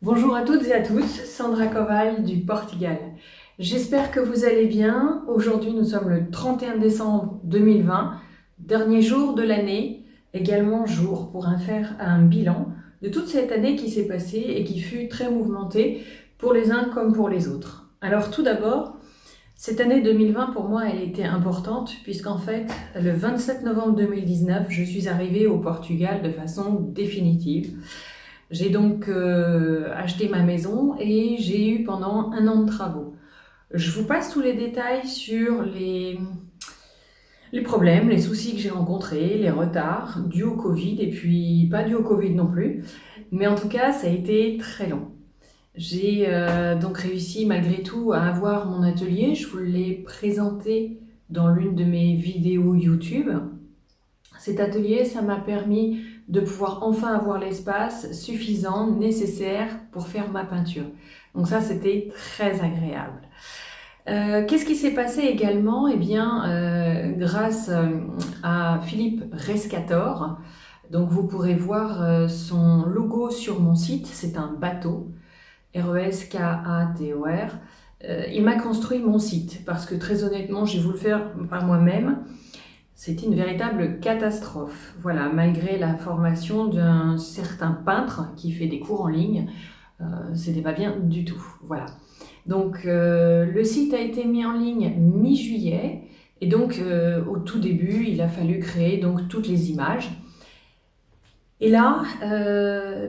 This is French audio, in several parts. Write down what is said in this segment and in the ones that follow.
Bonjour à toutes et à tous, Sandra Koval du Portugal. J'espère que vous allez bien. Aujourd'hui, nous sommes le 31 décembre 2020, dernier jour de l'année, également jour pour faire un bilan de toute cette année qui s'est passée et qui fut très mouvementée pour les uns comme pour les autres. Alors tout d'abord, cette année 2020 pour moi, elle était importante puisqu'en fait, le 27 novembre 2019, je suis arrivée au Portugal de façon définitive. J'ai donc acheté ma maison et j'ai eu pendant 1 an de travaux. Je vous passe tous les détails sur les problèmes, les soucis que j'ai rencontrés, les retards dus au Covid et puis pas dus au Covid non plus. Mais en tout cas, ça a été très long. J'ai donc réussi malgré tout à avoir mon atelier. Je vous l'ai présenté dans l'une de mes vidéos YouTube. Cet atelier, ça m'a permis de pouvoir enfin avoir l'espace suffisant, nécessaire pour faire ma peinture. Donc ça, c'était très agréable. Qu'est-ce qui s'est passé également? Eh bien, grâce à Philippe Rescator, donc vous pourrez voir son logo sur mon site, c'est un bateau, Reskator. Il m'a construit mon site parce que très honnêtement, j'ai voulu le faire par moi-même. C'était une véritable catastrophe. Voilà, malgré la formation d'un certain peintre qui fait des cours en ligne, c'était pas bien du tout. Voilà. Donc le site a été mis en ligne mi-juillet et donc au tout début, il a fallu créer donc toutes les images. Et là,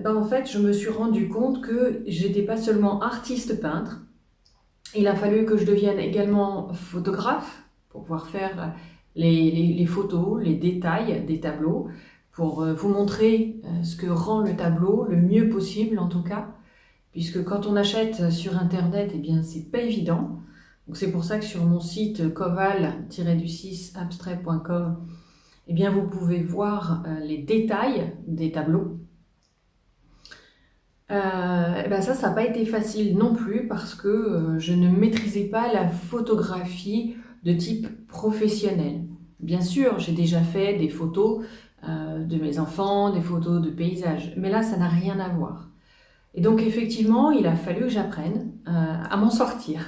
en fait, je me suis rendu compte que j'étais pas seulement artiste peintre. Il a fallu que je devienne également photographe pour pouvoir faire les photos, les détails des tableaux, pour vous montrer ce que rend le tableau, le mieux possible en tout cas, puisque quand on achète sur internet, eh bien c'est pas évident. Donc c'est pour ça que sur mon site koval-abstrait.com, eh bien vous pouvez voir les détails des tableaux. Ça n'a pas été facile non plus parce que je ne maîtrisais pas la photographie de type professionnel. Bien sûr, j'ai déjà fait des photos de mes enfants, des photos de paysages, mais là, ça n'a rien à voir. Et donc, effectivement, il a fallu que j'apprenne à m'en sortir.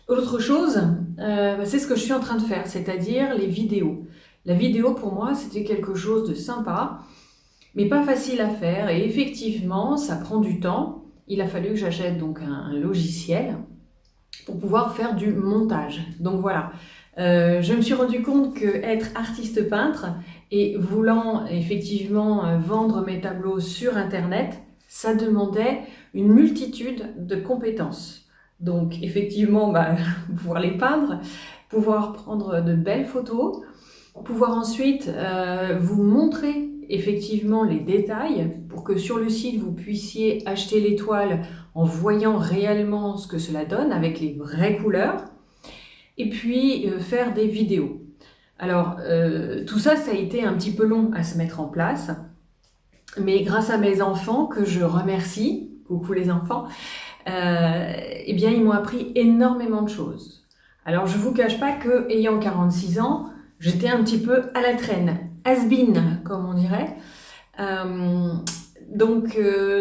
Autre chose, c'est ce que je suis en train de faire, c'est-à-dire les vidéos. La vidéo, pour moi, c'était quelque chose de sympa, mais pas facile à faire. Et effectivement, ça prend du temps. Il a fallu que j'achète donc un logiciel pour pouvoir faire du montage. Donc voilà, je me suis rendu compte que être artiste peintre et voulant effectivement vendre mes tableaux sur Internet, ça demandait une multitude de compétences. Donc effectivement, pouvoir les peindre, pouvoir prendre de belles photos, pouvoir ensuite vous montrer effectivement les détails pour que sur le site vous puissiez acheter les toiles en voyant réellement ce que cela donne avec les vraies couleurs et puis faire des vidéos. Alors tout ça, ça a été un petit peu long à se mettre en place, mais grâce à mes enfants que je remercie, coucou les enfants, eh bien ils m'ont appris énormément de choses. Alors je vous cache pas que ayant 46 ans, j'étais un petit peu à la traîne, has-been comme on dirait.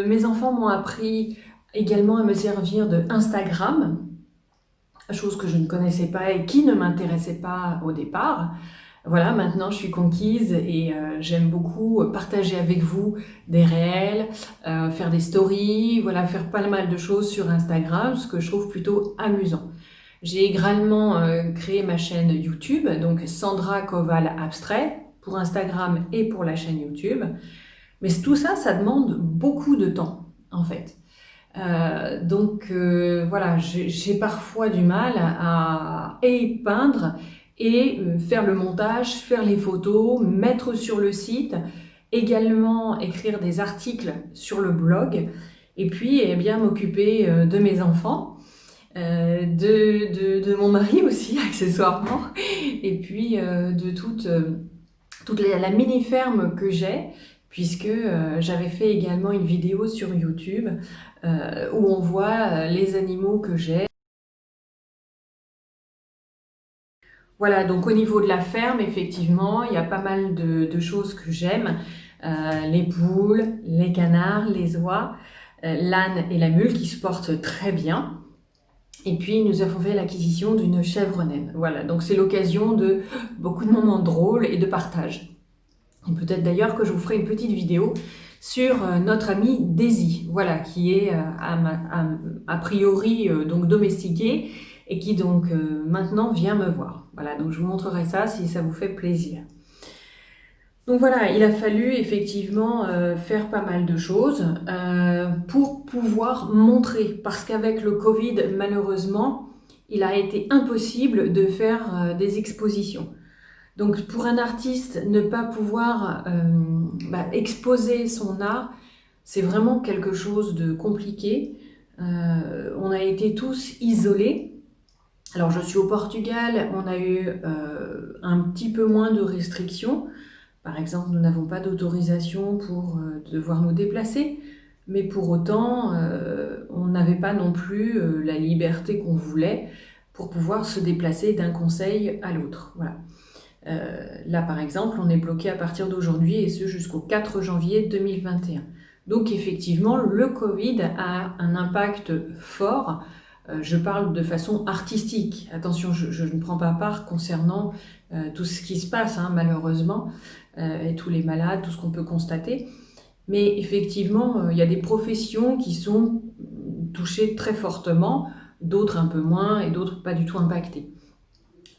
Mes enfants m'ont appris également à me servir de Instagram, chose que je ne connaissais pas et qui ne m'intéressait pas au départ. Voilà, maintenant je suis conquise et j'aime beaucoup partager avec vous des réels, faire des stories, voilà, faire pas mal de choses sur Instagram, ce que je trouve plutôt amusant. J'ai également créé ma chaîne YouTube, donc Sandra Koval Abstrait, pour Instagram et pour la chaîne YouTube. Mais tout ça, ça demande beaucoup de temps, en fait. Voilà, j'ai parfois du mal à peindre et faire le montage, faire les photos, mettre sur le site, également écrire des articles sur le blog, et puis eh bien m'occuper de mes enfants, de mon mari aussi accessoirement, et puis de toute la mini-ferme que j'ai, puisque j'avais fait également une vidéo sur YouTube où on voit les animaux que j'ai. Voilà, donc au niveau de la ferme, effectivement, il y a pas mal de choses que j'aime. Les poules, les canards, les oies. l'âne et la mule qui se portent très bien. Et puis nous avons fait l'acquisition d'une chèvre naine. Voilà, donc c'est l'occasion de beaucoup de moments drôles et de partage. Et peut-être d'ailleurs que je vous ferai une petite vidéo sur notre amie Daisy, voilà, qui est a priori donc domestiquée et qui donc maintenant vient me voir. Voilà, donc je vous montrerai ça si ça vous fait plaisir. Donc voilà, il a fallu effectivement faire pas mal de choses pour pouvoir montrer, parce qu'avec le Covid, malheureusement, il a été impossible de faire des expositions. Donc pour un artiste, ne pas pouvoir exposer son art, c'est vraiment quelque chose de compliqué. On a été tous isolés. Alors je suis au Portugal, on a eu un petit peu moins de restrictions. Par exemple, nous n'avons pas d'autorisation pour devoir nous déplacer, mais pour autant, on n'avait pas non plus la liberté qu'on voulait pour pouvoir se déplacer d'un conseil à l'autre. Voilà. Là, par exemple, on est bloqué à partir d'aujourd'hui et ce jusqu'au 4 janvier 2021. Donc, effectivement, le Covid a un impact fort. Je parle de façon artistique. Attention, je ne prends pas part concernant tout ce qui se passe, hein, malheureusement, et tous les malades, tout ce qu'on peut constater. Mais effectivement, il y a des professions qui sont touchées très fortement, d'autres un peu moins et d'autres pas du tout impactées.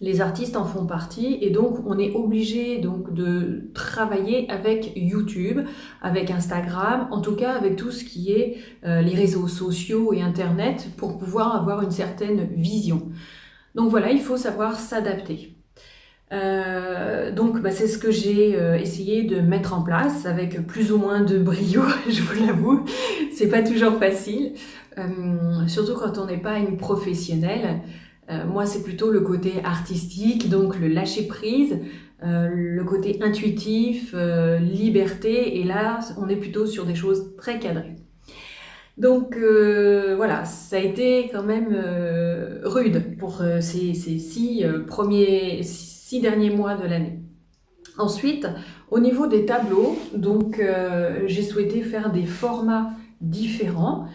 Les artistes en font partie et donc on est obligé donc de travailler avec YouTube, avec Instagram, en tout cas avec tout ce qui est les réseaux sociaux et Internet pour pouvoir avoir une certaine vision. Donc voilà, il faut savoir s'adapter. Donc c'est ce que j'ai essayé de mettre en place avec plus ou moins de brio, je vous l'avoue. C'est pas toujours facile, surtout quand on n'est pas une professionnelle. Moi, c'est plutôt le côté artistique, donc le lâcher-prise, le côté intuitif, liberté, et là, on est plutôt sur des choses très cadrées. Donc voilà, ça a été quand même rude pour ces 6 derniers mois de l'année. Ensuite, au niveau des tableaux, donc j'ai souhaité faire des formats différents.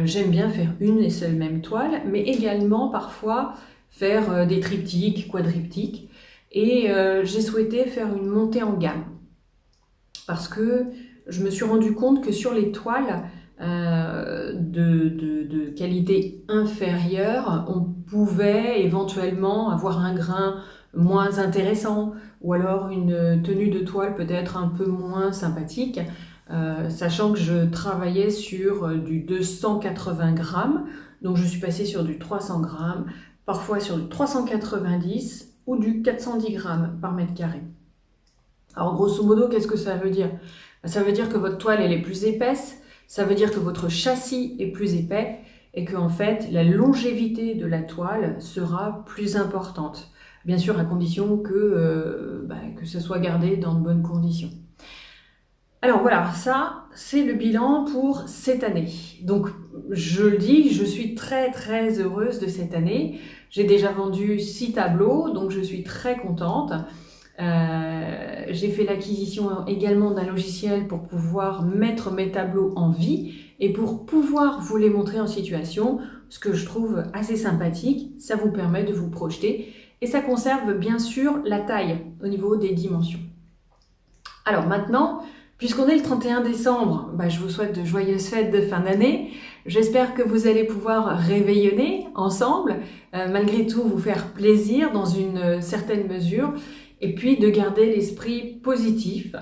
J'aime bien faire une et seule même toile, mais également parfois faire des triptyques, quadriptyques. Et j'ai souhaité faire une montée en gamme. Parce que je me suis rendu compte que sur les toiles de qualité inférieure, on pouvait éventuellement avoir un grain moins intéressant ou alors une tenue de toile peut-être un peu moins sympathique. Sachant que je travaillais sur du 280 grammes, donc je suis passée sur du 300 grammes, parfois sur du 390 ou du 410 grammes par mètre carré. Alors grosso modo, qu'est-ce que ça veut dire? Ça veut dire que votre toile elle est plus épaisse, ça veut dire que votre châssis est plus épais et que en fait la longévité de la toile sera plus importante. Bien sûr à condition que ça soit gardé dans de bonnes conditions. Alors voilà, ça c'est le bilan pour cette année. Donc je le dis, je suis très très heureuse de cette année. J'ai déjà vendu 6 tableaux, donc je suis très contente. J'ai fait l'acquisition également d'un logiciel pour pouvoir mettre mes tableaux en vie et pour pouvoir vous les montrer en situation, ce que je trouve assez sympathique. Ça vous permet de vous projeter et ça conserve bien sûr la taille au niveau des dimensions. Alors maintenant, puisqu'on est le 31 décembre, je vous souhaite de joyeuses fêtes de fin d'année. J'espère que vous allez pouvoir réveillonner ensemble, malgré tout vous faire plaisir dans une certaine mesure, et puis de garder l'esprit positif,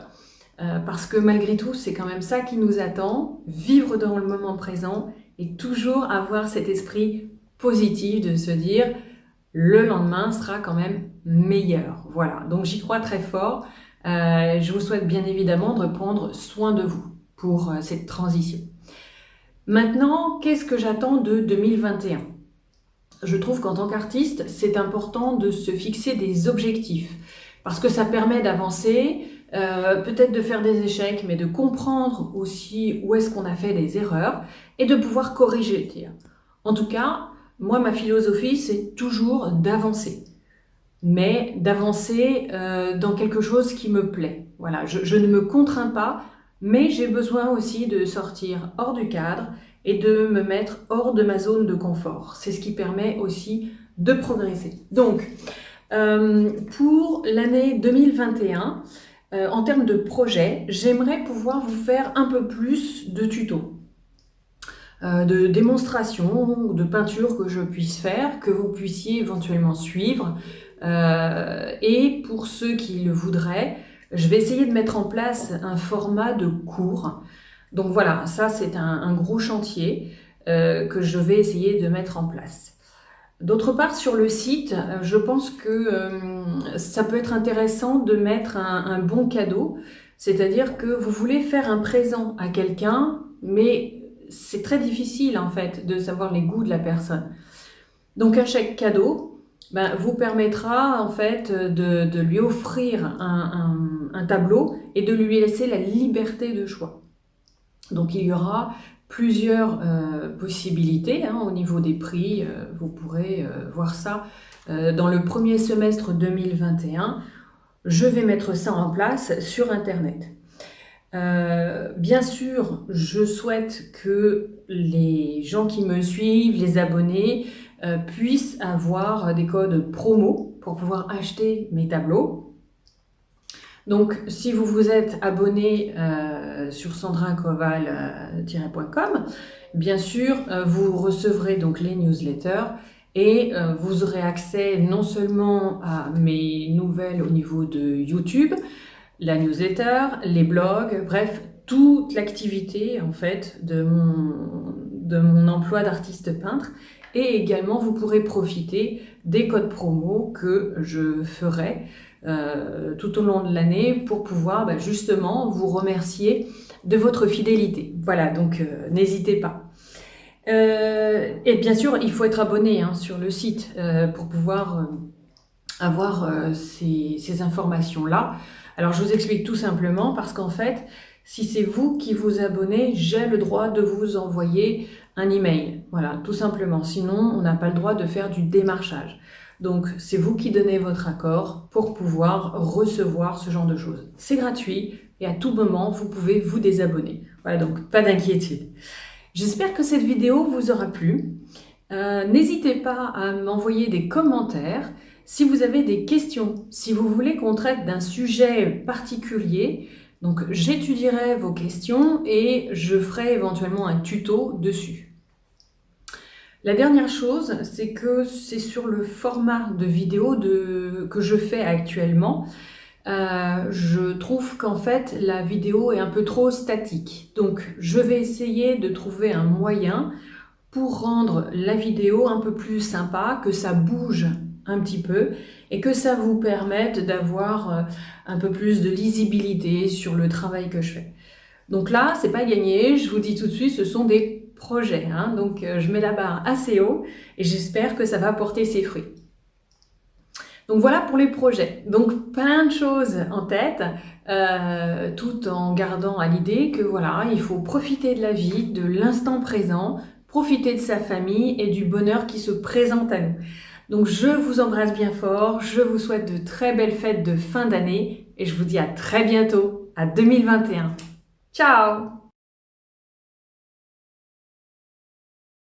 parce que malgré tout, c'est quand même ça qui nous attend, vivre dans le moment présent et toujours avoir cet esprit positif de se dire le lendemain sera quand même meilleur. Voilà, donc j'y crois très fort. Je vous souhaite bien évidemment de prendre soin de vous pour cette transition. Maintenant, qu'est-ce que j'attends de 2021? Je trouve qu'en tant qu'artiste, c'est important de se fixer des objectifs parce que ça permet d'avancer, peut-être de faire des échecs, mais de comprendre aussi où est-ce qu'on a fait des erreurs et de pouvoir corriger le tir. En tout cas, moi, ma philosophie, c'est toujours d'avancer. Mais d'avancer dans quelque chose qui me plaît. Voilà, je ne me contrains pas, mais j'ai besoin aussi de sortir hors du cadre et de me mettre hors de ma zone de confort. C'est ce qui permet aussi de progresser. Donc, pour l'année 2021, en termes de projet, j'aimerais pouvoir vous faire un peu plus de tutos, de démonstrations ou de peintures que je puisse faire, que vous puissiez éventuellement suivre. Et pour ceux qui le voudraient, je vais essayer de mettre en place un format de cours. Donc voilà, ça c'est un gros chantier que je vais essayer de mettre en place. D'autre part, sur le site, je pense que ça peut être intéressant de mettre un bon cadeau, c'est-à-dire que vous voulez faire un présent à quelqu'un, mais c'est très difficile en fait de savoir les goûts de la personne. Donc un chèque cadeau vous permettra en fait de lui offrir un tableau et de lui laisser la liberté de choix. Donc il y aura plusieurs possibilités au niveau des prix. Vous pourrez voir ça dans le premier semestre 2021. Je vais mettre ça en place sur Internet. Bien sûr, je souhaite que les gens qui me suivent, les abonnés, puissent avoir des codes promo pour pouvoir acheter mes tableaux. Donc, si vous vous êtes abonné sur sandrincoval-.com, bien sûr, vous recevrez donc les newsletters et vous aurez accès non seulement à mes nouvelles au niveau de YouTube, la newsletter, les blogs, bref, toute l'activité en fait de mon emploi d'artiste peintre. Et également, vous pourrez profiter des codes promo que je ferai tout au long de l'année pour pouvoir justement vous remercier de votre fidélité. Voilà, donc n'hésitez pas. Et bien sûr, il faut être abonné sur le site pour pouvoir avoir ces informations-là. Alors, je vous explique tout simplement parce qu'en fait, si c'est vous qui vous abonnez, j'ai le droit de vous envoyer un email. Voilà, tout simplement. Sinon, on n'a pas le droit de faire du démarchage. Donc, c'est vous qui donnez votre accord pour pouvoir recevoir ce genre de choses. C'est gratuit et à tout moment, vous pouvez vous désabonner. Voilà, donc pas d'inquiétude. J'espère que cette vidéo vous aura plu. N'hésitez pas à m'envoyer des commentaires si vous avez des questions, si vous voulez qu'on traite d'un sujet particulier. Donc, j'étudierai vos questions et je ferai éventuellement un tuto dessus. La dernière chose, c'est que c'est sur le format de vidéo que je fais actuellement. Je trouve qu'en fait, la vidéo est un peu trop statique. Donc, je vais essayer de trouver un moyen pour rendre la vidéo un peu plus sympa, que ça bouge un petit peu et que ça vous permette d'avoir un peu plus de lisibilité sur le travail que je fais. Donc là, c'est pas gagné, je vous dis tout de suite, ce sont des projets, donc je mets la barre assez haut et j'espère que ça va porter ses fruits. Donc voilà pour les projets. Donc plein de choses en tête, tout en gardant à l'idée que voilà, il faut profiter de la vie, de l'instant présent, profiter de sa famille et du bonheur qui se présente à nous. Donc je vous embrasse bien fort, je vous souhaite de très belles fêtes de fin d'année et je vous dis à très bientôt, à 2021. Ciao!